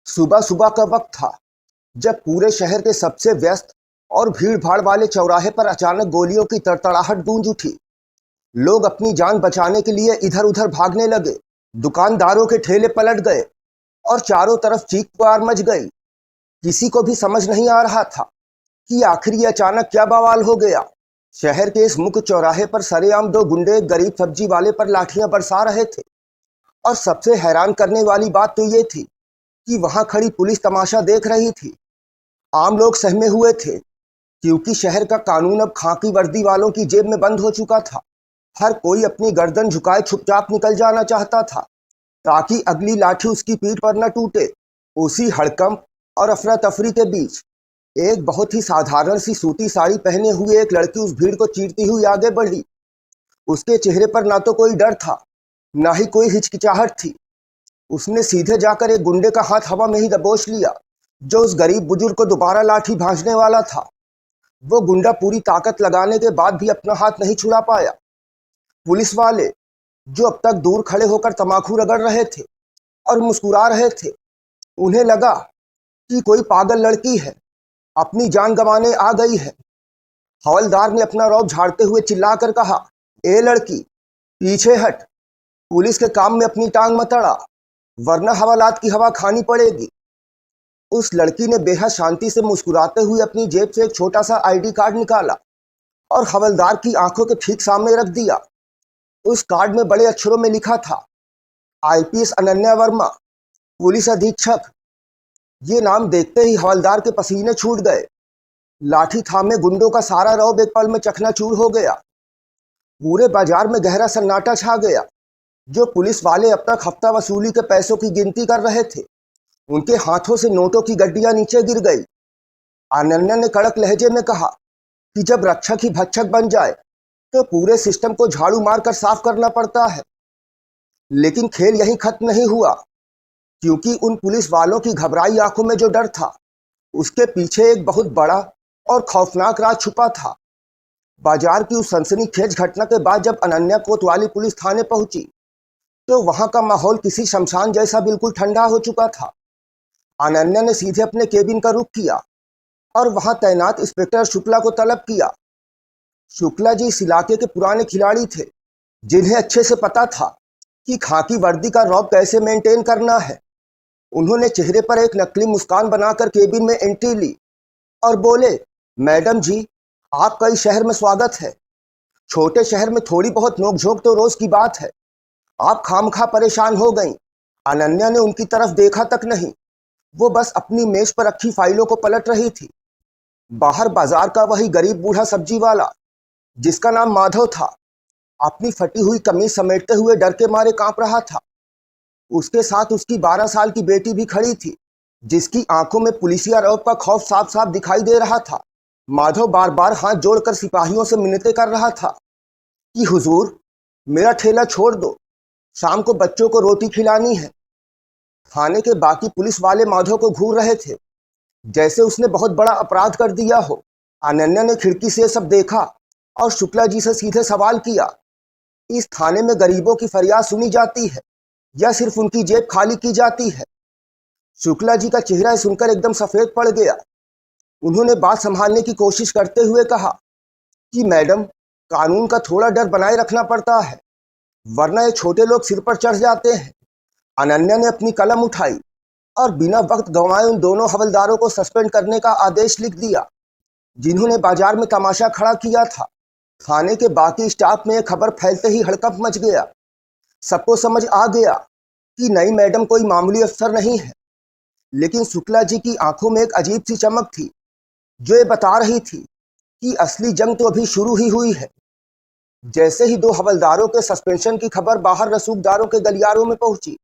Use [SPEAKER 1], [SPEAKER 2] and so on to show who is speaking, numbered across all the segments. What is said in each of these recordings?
[SPEAKER 1] सुबह सुबह का वक्त था जब पूरे शहर के सबसे व्यस्त और भीड़ भाड़ वाले चौराहे पर अचानक गोलियों की तड़तड़ाहट गूंज उठी। लोग अपनी जान बचाने के लिए इधर उधर भागने लगे। दुकानदारों के ठेले पलट गए और चारों तरफ चीख पुकार मच गई। किसी को भी समझ नहीं आ रहा था कि आखिर ये अचानक क्या बवाल हो गया। शहर के इस मुख्य चौराहे पर सरेआम दो गुंडे एक गरीब सब्जी वाले पर लाठियां बरसा रहे थे। और सबसे हैरान करने वाली बात तो ये थी कि वहां खड़ी पुलिस तमाशा देख रही थी। आम लोग सहमे हुए थे क्योंकि शहर का कानून अब खाकी वर्दी वालों की जेब में बंद हो चुका था। हर कोई अपनी गर्दन झुकाए चुपचाप निकल जाना चाहता था ताकि अगली लाठी उसकी पीठ पर न टूटे। उसी हड़कंप और अफरा तफरी के बीच एक बहुत ही साधारण सी सूती साड़ी पहने हुए एक लड़की उस भीड़ को चीरती हुई आगे बढ़ी। उसके चेहरे पर ना तो कोई डर था, ना ही कोई हिचकिचाहट थी। उसने सीधे जाकर एक गुंडे का हाथ हवा में ही दबोच लिया जो उस गरीब बुजुर्ग को दोबारा लाठी भांजने वाला था। वो गुंडा पूरी ताकत लगाने के बाद भी अपना हाथ नहीं छुड़ा पाया। पुलिस वाले जो अब तक दूर खड़े होकर तमाकू रगड़ रहे थे और मुस्कुरा रहे थे, उन्हें लगा कि कोई पागल लड़की है, अपनी जान गंवाने आ गई है। हवलदार ने अपना रौब झाड़ते हुए चिल्लाकर कहा, ए लड़की, पीछे हट, पुलिस के काम में अपनी टांग मत अड़ा, वरना हवालात की हवा खानी पड़ेगी। उस लड़की ने बेहद शांति से मुस्कुराते हुए अपनी जेब से एक छोटा सा आईडी कार्ड निकाला और हवलदार की आंखों के ठीक सामने रख दिया। उस कार्ड में बड़े अक्षरों में लिखा था, आईपीएस अनन्या वर्मा, पुलिस अधीक्षक। ये नाम देखते ही हवलदार के पसीने छूट गए। लाठी थामे गुंडों का सारा रौब एक पल में चकनाचूर हो गया। पूरे बाजार में गहरा सन्नाटा छा गया। जो पुलिस वाले अब तक हफ्ता वसूली के पैसों की गिनती कर रहे थे, उनके हाथों से नोटों की गड्डियां नीचे गिर गई। अनन्या ने कड़क लहजे में कहा कि जब रक्षक ही भक्षक बन जाए तो पूरे सिस्टम को झाड़ू मारकर साफ करना पड़ता है। लेकिन खेल यहीं खत्म नहीं हुआ, क्योंकि उन पुलिस वालों की घबराई आंखों में जो डर था, उसके पीछे एक बहुत बड़ा और खौफनाक राज छुपा था। बाजार की उस सनसनीखेज घटना के बाद जब अनन्या कोतवाली पुलिस थाने पहुंची, तो वहां का माहौल किसी शमशान जैसा बिल्कुल ठंडा हो चुका था। अनन्या ने सीधे अपने केबिन का रुख किया और वहां तैनात इंस्पेक्टर शुक्ला को तलब किया। शुक्ला जी इस इलाके के पुराने खिलाड़ी थे, जिन्हें अच्छे से पता था कि खाकी वर्दी का रौब कैसे मेंटेन करना है। उन्होंने चेहरे पर एक नकली मुस्कान बनाकर केबिन में एंट्री ली और बोले, मैडम जी, आपका इस शहर में स्वागत है। छोटे शहर में थोड़ी बहुत नोकझोंक तो रोज की बात है। आप खामखा परेशान हो गईं। अनन्या ने उनकी तरफ देखा तक नहीं, वो बस अपनी मेज पर रखी फाइलों को पलट रही थी। बाहर बाजार का वही गरीब बूढ़ा सब्जी वाला, जिसका नाम माधव था, अपनी फटी हुई कमीज समेटते हुए डर के मारे कांप रहा था। उसके साथ उसकी 12 साल की बेटी भी खड़ी थी, जिसकी आंखों में पुलिसिया रौब का खौफ साफ साफ दिखाई दे रहा था। माधव बार बार हाथ जोड़कर सिपाहियों से मिन्नतें कर रहा था कि हुजूर, मेरा ठेला छोड़ दो, शाम को बच्चों को रोटी खिलानी है। थाने के बाकी पुलिस वाले माधव को घूर रहे थे, जैसे उसने बहुत बड़ा अपराध कर दिया हो। अनन्या ने खिड़की से सब देखा और शुक्ला जी से सीधे सवाल किया, इस थाने में गरीबों की फरियाद सुनी जाती है या सिर्फ उनकी जेब खाली की जाती है? शुक्ला जी का चेहरा सुनकर एकदम सफेद पड़ गया। उन्होंने बात संभालने की कोशिश करते हुए कहा कि मैडम, कानून का थोड़ा डर बनाए रखना पड़ता है, वरना ये छोटे लोग सिर पर चढ़ जाते हैं। अनन्या ने अपनी कलम उठाई और बिना वक्त गंवाए उन दोनों हवलदारों को सस्पेंड करने का आदेश लिख दिया, जिन्होंने बाजार में तमाशा खड़ा किया था। थाने के बाकी स्टाफ में यह खबर फैलते ही हड़कंप मच गया। सबको समझ आ गया कि नई मैडम कोई मामूली अफसर नहीं है। लेकिन शुक्ला जी की आंखों में एक अजीब सी चमक थी, जो ये बता रही थी कि असली जंग तो अभी शुरू ही हुई है। जैसे ही दो हवलदारों के सस्पेंशन की खबर बाहर रसूखदारों के गलियारों में पहुंची,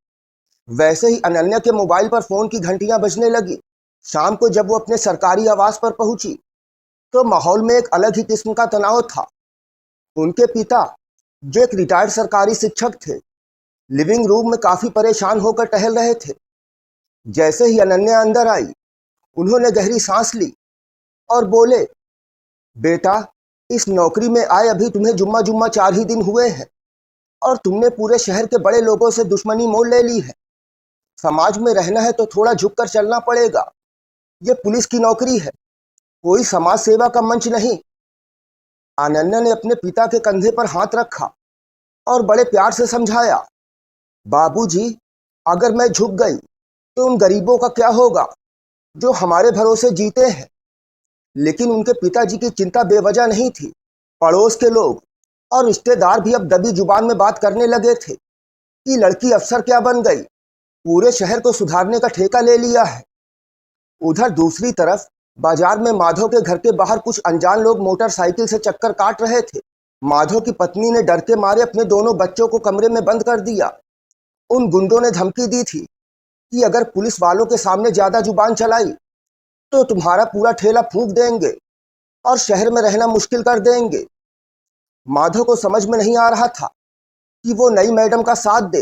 [SPEAKER 1] वैसे ही अनन्या के मोबाइल पर फोन की घंटियां बजने लगी। शाम को जब वो अपने सरकारी आवास पर पहुंची, तो माहौल में एक अलग ही किस्म का तनाव था। उनके पिता, जो एक रिटायर्ड सरकारी शिक्षक थे, लिविंग रूम में काफी परेशान होकर टहल रहे थे। जैसे ही अनन्या अंदर आई, उन्होंने गहरी सांस ली और बोले, बेटा, इस नौकरी में आए अभी तुम्हें जुम्मा जुम्मा 4 ही दिन हुए हैं और तुमने पूरे शहर के बड़े लोगों से दुश्मनी मोल ले ली है। समाज में रहना है तो थोड़ा झुक कर चलना पड़ेगा। ये पुलिस की नौकरी है, कोई समाज सेवा का मंच नहीं। अनन्या ने अपने पिता के कंधे पर हाथ रखा और बड़े प्यार से समझाया, बाबूजी, अगर मैं झुक गई तो उन गरीबों का क्या होगा जो हमारे भरोसे जीते हैं। लेकिन उनके पिताजी की चिंता बेवजह नहीं थी। पड़ोस के लोग और रिश्तेदार भी अब दबी जुबान में बात करने लगे थे कि लड़की अफसर क्या बन गई, पूरे शहर को सुधारने का ठेका ले लिया है। उधर दूसरी तरफ बाजार में माधव के घर के बाहर कुछ अनजान लोग मोटरसाइकिल से चक्कर काट रहे थे। माधव की पत्नी ने डर के मारे अपने दोनों बच्चों को कमरे में बंद कर दिया। उन गुंडों ने धमकी दी थी कि अगर पुलिस वालों के सामने ज्यादा जुबान चलाई तो तुम्हारा पूरा ठेला फूंक देंगे और शहर में रहना मुश्किल कर देंगे। माधव को समझ में नहीं आ रहा था कि वो नई मैडम का साथ दे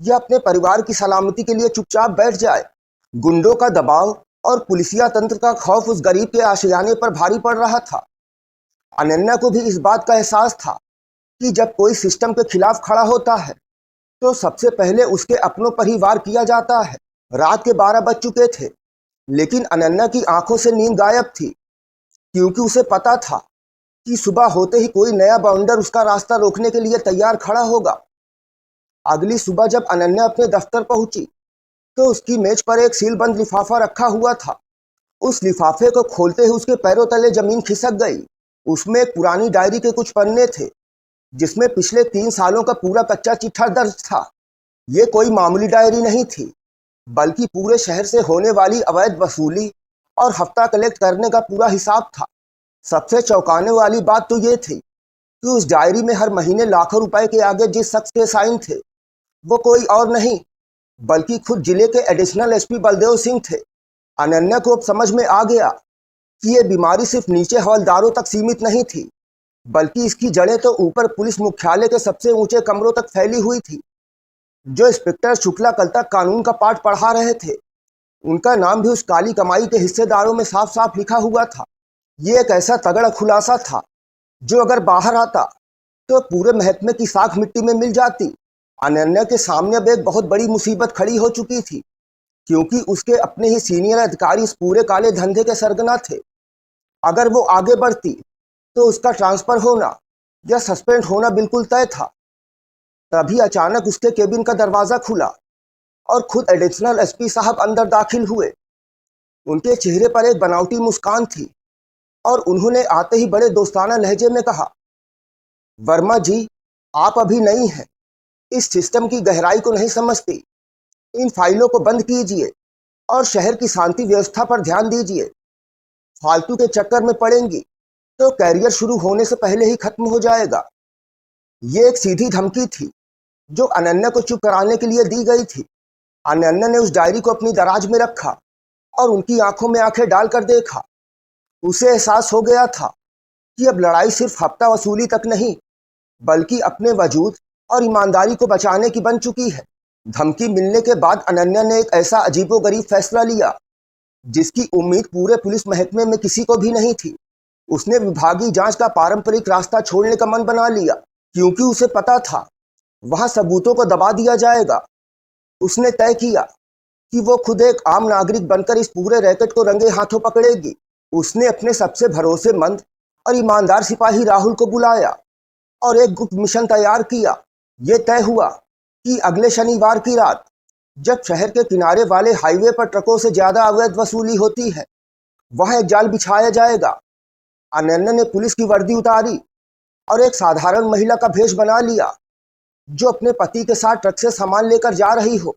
[SPEAKER 1] या अपने परिवार की सलामती के लिए चुपचाप बैठ जाए। गुंडों का दबाव और पुलिसिया तंत्र का खौफ उस गरीब के आशियाने पर भारी पड़ रहा था। अनन्या को भी इस बात का एहसास था कि जब कोई सिस्टम के खिलाफ खड़ा होता है तो सबसे पहले उसके अपनों पर ही वार किया जाता है। रात के 12 बज चुके थे, लेकिन अनन्या की आंखों से नींद गायब थी, क्योंकि उसे पता था कि सुबह होते ही कोई नया बाउंडर उसका रास्ता रोकने के लिए तैयार खड़ा होगा। अगली सुबह जब अनन्या अपने दफ्तर पहुंची तो उसकी मेज पर एक सीलबंद लिफाफा रखा हुआ था। उस लिफाफे को खोलते ही उसके पैरों तले जमीन खिसक गई। उसमें एक पुरानी डायरी के कुछ पन्ने थे जिसमें पिछले 3 सालों का पूरा कच्चा चिट्ठा दर्ज था। ये कोई मामूली डायरी नहीं थी, बल्कि पूरे शहर से होने वाली अवैध वसूली और हफ्ता कलेक्ट करने का पूरा हिसाब था। सबसे चौंकाने वाली बात तो ये थी कि उस डायरी में हर महीने लाखों रुपए के आगे जिस शख्स के साइन थे वो कोई और नहीं बल्कि खुद जिले के एडिशनल एसपी बलदेव सिंह थे। अनन्या को अब समझ में आ गया कि ये बीमारी सिर्फ नीचे हवलदारों तक सीमित नहीं थी, बल्कि इसकी जड़ें तो ऊपर पुलिस मुख्यालय के सबसे ऊंचे कमरों तक फैली हुई थी। जो इंस्पेक्टर शुक्ला कल तक कानून का पाठ पढ़ा रहे थे, उनका नाम भी उस काली कमाई के हिस्सेदारों में साफ साफ लिखा हुआ था। ये एक ऐसा तगड़ा खुलासा था जो अगर बाहर आता तो पूरे महकमे की साख मिट्टी में मिल जाती। अनन्या के सामने अब एक बहुत बड़ी मुसीबत खड़ी हो चुकी थी, क्योंकि उसके अपने ही सीनियर अधिकारी इस पूरे काले धंधे के सरगना थे। अगर वो आगे बढ़ती तो उसका ट्रांसफर होना या सस्पेंड होना बिल्कुल तय था। तभी अचानक उसके केबिन का दरवाजा खुला और खुद एडिशनल एसपी साहब अंदर दाखिल हुए। उनके चेहरे पर एक बनावटी मुस्कान थी और उन्होंने आते ही बड़े दोस्ताना लहजे में कहा, वर्मा जी, आप अभी नई हैं, इस सिस्टम की गहराई को नहीं समझती। इन फाइलों को बंद कीजिए और शहर की शांति व्यवस्था पर ध्यान दीजिए। फालतू के चक्कर में पड़ेंगी तो कैरियर शुरू होने से पहले ही खत्म हो जाएगा। ये एक सीधी धमकी थी जो अनन्या को चुप कराने के लिए दी गई थी। अनन्या ने उस डायरी को अपनी दराज में रखा और उनकी आंखों में आंखें डालकर देखा। उसे एहसास हो गया था कि अब लड़ाई सिर्फ हफ्ता वसूली तक नहीं, बल्कि अपने वजूद और ईमानदारी को बचाने की बन चुकी है। धमकी मिलने के बाद अनन्या ने एक ऐसा अजीबोगरीब फैसला लिया जिसकी उम्मीद पूरे पुलिस महकमे में किसी को भी नहीं थी। उसने विभागीय जांच का पारंपरिक रास्ता छोड़ने का मन बना लिया, क्योंकि उसे पता था वहां सबूतों को दबा दिया जाएगा। उसने तय किया कि वो खुद एक आम नागरिक बनकर इस पूरे रैकेट को रंगे हाथों पकड़ेगी। उसने अपने सबसे भरोसेमंद और ईमानदार सिपाही राहुल को बुलाया और एक गुप्त मिशन तैयार किया। ये तय हुआ कि अगले शनिवार की रात, जब शहर के किनारे वाले हाईवे पर ट्रकों से ज्यादा अवैध वसूली होती है, वहां एक जाल बिछाया जाएगा। अनन्या ने पुलिस की वर्दी उतारी और एक साधारण महिला का भेष बना लिया जो अपने पति के साथ ट्रक से सामान लेकर जा रही हो।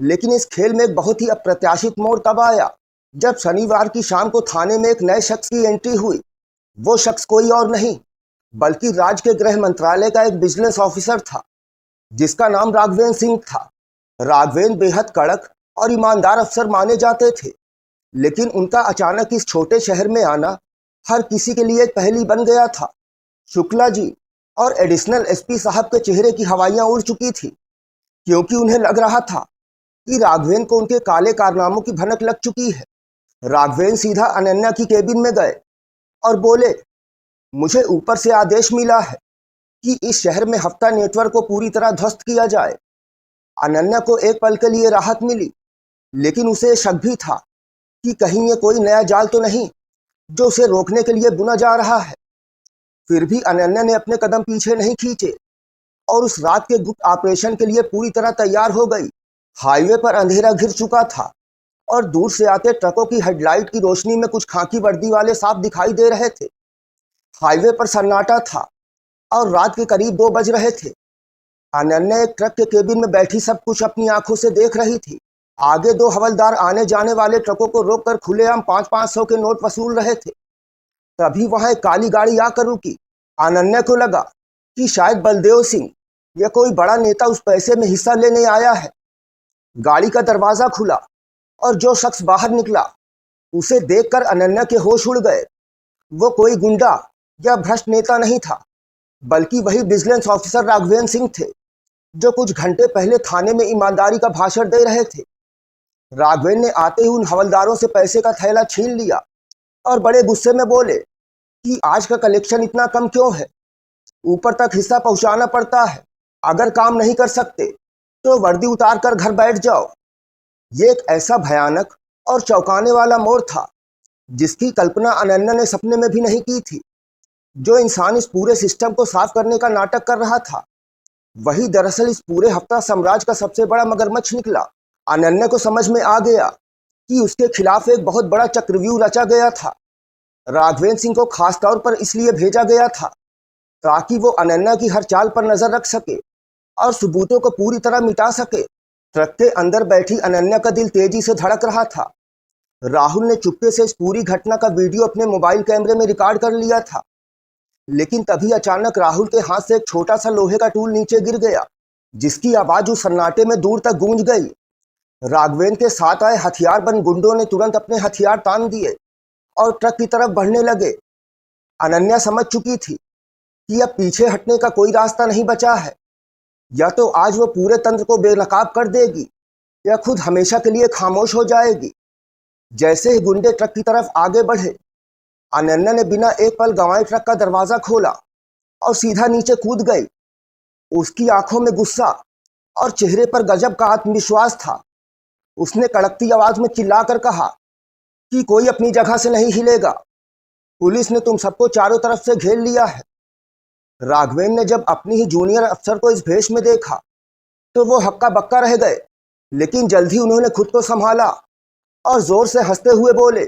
[SPEAKER 1] लेकिन इस खेल में एक बहुत ही अप्रत्याशित मोड़ तब आया जब शनिवार की शाम को थाने में एक नए शख्स की एंट्री हुई। वो शख्स कोई और नहीं बल्कि राज्य के गृह मंत्रालय का एक विजिलेंस ऑफिसर था जिसका नाम राघवेंद्र सिंह था। राघवेंद्र बेहद कड़क और ईमानदार अफसर माने जाते थे, लेकिन उनका अचानक इस छोटे शहर में आना हर किसी के लिए एक पहेली बन गया था। शुक्ला जी और एडिशनल एसपी साहब के चेहरे की हवाइयां उड़ चुकी थी, क्योंकि उन्हें लग रहा था कि राघवेंद्र को उनके काले कारनामों की भनक लग चुकी है। राघवेंद्र सीधा अनन्या की केबिन में गए और बोले, मुझे ऊपर से आदेश मिला है कि इस शहर में हफ्ता नेटवर्क को पूरी तरह ध्वस्त किया जाए। अनन्या को एक पल के लिए राहत मिली, लेकिन उसे शक भी था कि कहीं ये कोई नया जाल तो नहीं जो उसे रोकने के लिए बुना जा रहा है। फिर भी अनन्या ने अपने कदम पीछे नहीं खींचे और उस रात के गुप्त ऑपरेशन के लिए पूरी तरह तैयार हो गई। हाईवे पर अंधेरा घिर चुका था और दूर से आते ट्रकों की हेडलाइट की रोशनी में कुछ खाकी वर्दी वाले साफ दिखाई दे रहे थे। हाईवे पर सन्नाटा था और रात के करीब 2 बज रहे थे। अनन्या एक ट्रक के केबिन में बैठी सब कुछ अपनी आंखों से देख रही थी। आगे 2 हवलदार आने जाने वाले ट्रकों को रोककर खुलेआम 500-500 के नोट वसूल रहे थे। तभी वहां एक काली गाड़ी आकर रुकी। अनन्या को लगा कि शायद बलदेव सिंह या कोई बड़ा नेता उस पैसे में हिस्सा लेने आया है। गाड़ी का दरवाजा खुला और जो शख्स बाहर निकला उसे देखकर अनन्या के होश उड़ गए। वो कोई गुंडा या भ्रष्ट नेता नहीं था, बल्कि वही विजिलेंस ऑफिसर राघवेंद्र सिंह थे, जो कुछ घंटे पहले थाने में ईमानदारी का भाषण दे रहे थे। राघवेंद्र ने आते ही उन हवलदारों से पैसे का थैला छीन लिया और बड़े गुस्से में बोले कि आज का कलेक्शन इतना कम क्यों है? ऊपर तक हिस्सा पहुंचाना पड़ता है। अगर काम नहीं कर सकते तो वर्दी उतार कर घर बैठ जाओ। ये एक ऐसा भयानक और चौंकाने वाला मोड़ था जिसकी कल्पना अनन्या ने सपने में भी नहीं की थी। जो इंसान इस पूरे सिस्टम को साफ करने का नाटक कर रहा था, वही दरअसल इस पूरे हफ्ता साम्राज्य का सबसे बड़ा मगरमच्छ निकला। अनन्या को समझ में आ गया कि उसके खिलाफ एक बहुत बड़ा चक्रव्यूह रचा गया था। राघवेंद्र सिंह को खास तौर पर इसलिए भेजा गया था ताकि वो अनन्या की हर चाल पर नजर रख सके और सबूतों को पूरी तरह मिटा सके। ट्रक के अंदर बैठी अनन्या का दिल तेजी से धड़क रहा था। राहुल ने चुपके से इस पूरी घटना का वीडियो अपने मोबाइल कैमरे में रिकॉर्ड कर लिया था, लेकिन तभी अचानक राहुल के हाथ से एक छोटा सा लोहे का टूल नीचे गिर गया, जिसकी आवाज उस सन्नाटे में दूर तक गूंज गई। राघवेंद्र के साथ आए हथियारबंद गुंडों ने तुरंत अपने हथियार तान दिए और ट्रक की तरफ बढ़ने लगे। अनन्या समझ चुकी थी कि अब पीछे हटने का कोई रास्ता नहीं बचा है। या तो आज वो पूरे तंत्र को बेनकाब कर देगी या खुद हमेशा के लिए खामोश हो जाएगी। जैसे ही गुंडे ट्रक की तरफ आगे बढ़े, अनन्या ने बिना एक पल गंवाए ट्रक का दरवाजा खोला और सीधा नीचे कूद गई। उसकी आंखों में गुस्सा और चेहरे पर गजब का आत्मविश्वास था। उसने कड़कती आवाज में चिल्लाकर कहा कि कोई अपनी जगह से नहीं हिलेगा। पुलिस ने तुम सबको चारों तरफ से घेर लिया है। राघवेंद्र ने जब अपनी ही जूनियर अफसर को इस भेष में देखा तो वो हक्का बक्का रह गए, लेकिन जल्द ही उन्होंने खुद को संभाला और जोर से हंसते हुए बोले,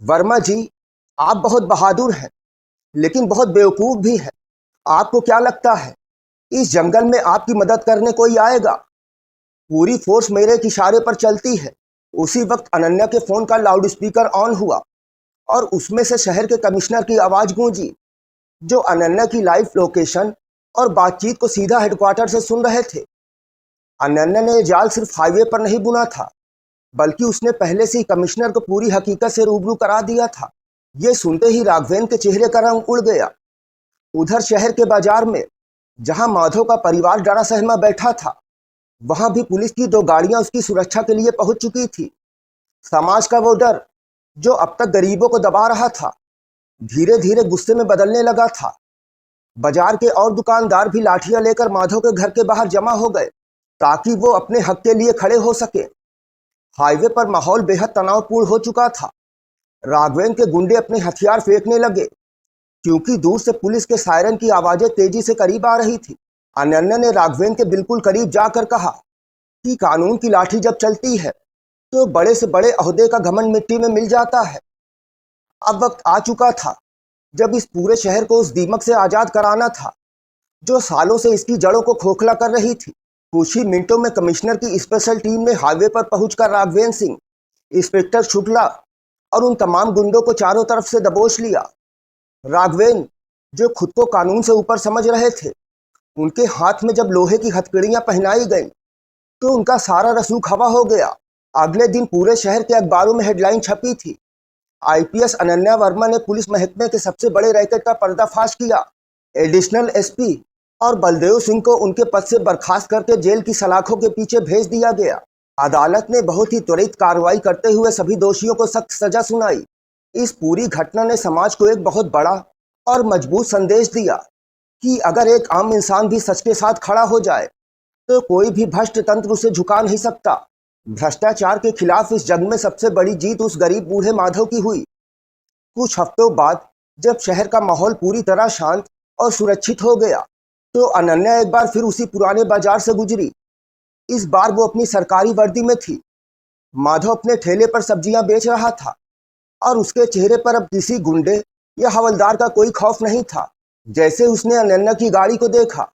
[SPEAKER 1] वर्मा जी, आप बहुत बहादुर हैं, लेकिन बहुत बेवकूफ भी हैं। आपको क्या लगता है इस जंगल में आपकी मदद करने कोई आएगा? पूरी फोर्स मेरे इशारे पर चलती है। उसी वक्त अनन्या के फोन का लाउड स्पीकर ऑन हुआ और उसमें से शहर के कमिश्नर की आवाज गूंजी, जो अनन्या की लाइव लोकेशन और बातचीत को सीधा हेडक्वार्टर से सुन रहे थे। अनन्या ने जाल सिर्फ हाईवे पर नहीं बुना था, बल्कि उसने पहले से ही कमिश्नर को पूरी हकीकत से रूबरू करा दिया था। ये सुनते ही राघवेंद्र के चेहरे का रंग उड़ गया। उधर शहर के बाजार में, जहां माधव का परिवार डरा सहमा बैठा था, वहां भी पुलिस की 2 गाड़ियां उसकी सुरक्षा के लिए पहुंच चुकी थी। समाज का वो डर जो अब तक गरीबों को दबा रहा था, धीरे धीरे गुस्से में बदलने लगा था। बाजार के और दुकानदार भी लाठियां लेकर माधव के घर के बाहर जमा हो गए ताकि वो अपने हक के लिए खड़े हो सके। हाईवे पर माहौल बेहद तनावपूर्ण हो चुका था। राघवेंद्र के गुंडे अपने हथियार फेंकने लगे क्योंकि दूर से पुलिस के सायरन की आवाजें तेजी से करीब आ रही थी। अनन्या ने राघवेंद्र के बिल्कुल करीब जाकर कहा कि कानून की लाठी जब चलती है तो बड़े से बड़े ओहदे का घमंड मिट्टी में मिल जाता है। अब वक्त आ चुका था जब इस पूरे शहर को उस दीमक से आजाद कराना था जो सालों से इसकी जड़ों को खोखला कर रही थी। कुछ ही मिनटों में कमिश्नर की स्पेशल टीम ने हाईवे पर पहुंचकर राघवेंद्र सिंह, इंस्पेक्टर शुक्ला और उन तमाम गुंडों को चारों तरफ से दबोच लिया। राघवेंद्र, जो खुद को कानून से ऊपर समझ रहे थे, उनके हाथ में जब लोहे की हथकड़ियां पहनाई गईं तो उनका सारा रसूख हवा हो गया। अगले दिन पूरे शहर के अखबारों में हेडलाइन छपी थी, आईपीएस अनन्या वर्मा ने पुलिस महकमे के सबसे बड़े रैकेट का पर्दाफाश किया। एडिशनल एसपी और बलदेव सिंह को उनके पद से बर्खास्त करके जेल की सलाखों के पीछे भेज दिया गया। अदालत ने बहुत ही त्वरित कार्रवाई करते हुए सभी दोषियों को सख्त सजा सुनाई। इस पूरी घटना ने समाज को एक बहुत बड़ा और मजबूत संदेश दिया कि अगर एक आम इंसान भी सच के साथ खड़ा हो जाए तो कोई भी भ्रष्ट तंत्र उसे झुका नहीं सकता। भ्रष्टाचार के खिलाफ इस जंग में सबसे बड़ी जीत उस गरीब बूढ़े माधव की हुई। कुछ हफ्तों बाद जब शहर का माहौल पूरी तरह शांत और सुरक्षित हो गया, तो अनन्या एक बार फिर उसी पुराने बाजार से गुजरी। इस बार वो अपनी सरकारी वर्दी में थी। माधव अपने ठेले पर सब्जियां बेच रहा था और उसके चेहरे पर अब किसी गुंडे या हवलदार का कोई खौफ नहीं था। जैसे उसने अनन्या की गाड़ी को देखा,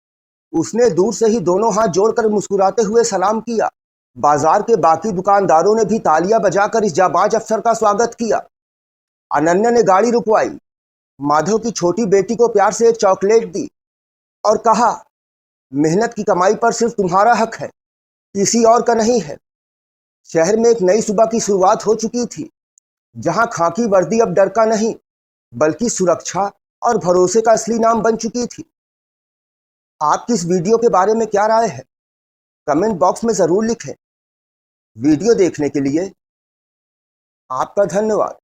[SPEAKER 1] उसने दूर से ही दोनों हाथ जोड़कर मुस्कुराते हुए सलाम किया। बाजार के बाकी दुकानदारों ने भी तालियां बजाकर इस जाबाज अफसर का स्वागत किया। अनन्या ने गाड़ी रुकवाई, माधव की छोटी बेटी को प्यार से एक चॉकलेट दी और कहा, मेहनत की कमाई पर सिर्फ तुम्हारा हक है, किसी और का नहीं है। शहर में एक नई सुबह की शुरुआत हो चुकी थी, जहां खाकी वर्दी अब डर का नहीं बल्कि सुरक्षा और भरोसे का असली नाम बन चुकी थी। आपकी इस वीडियो के बारे में क्या राय है? कमेंट बॉक्स में जरूर लिखें। वीडियो देखने के लिए आपका धन्यवाद।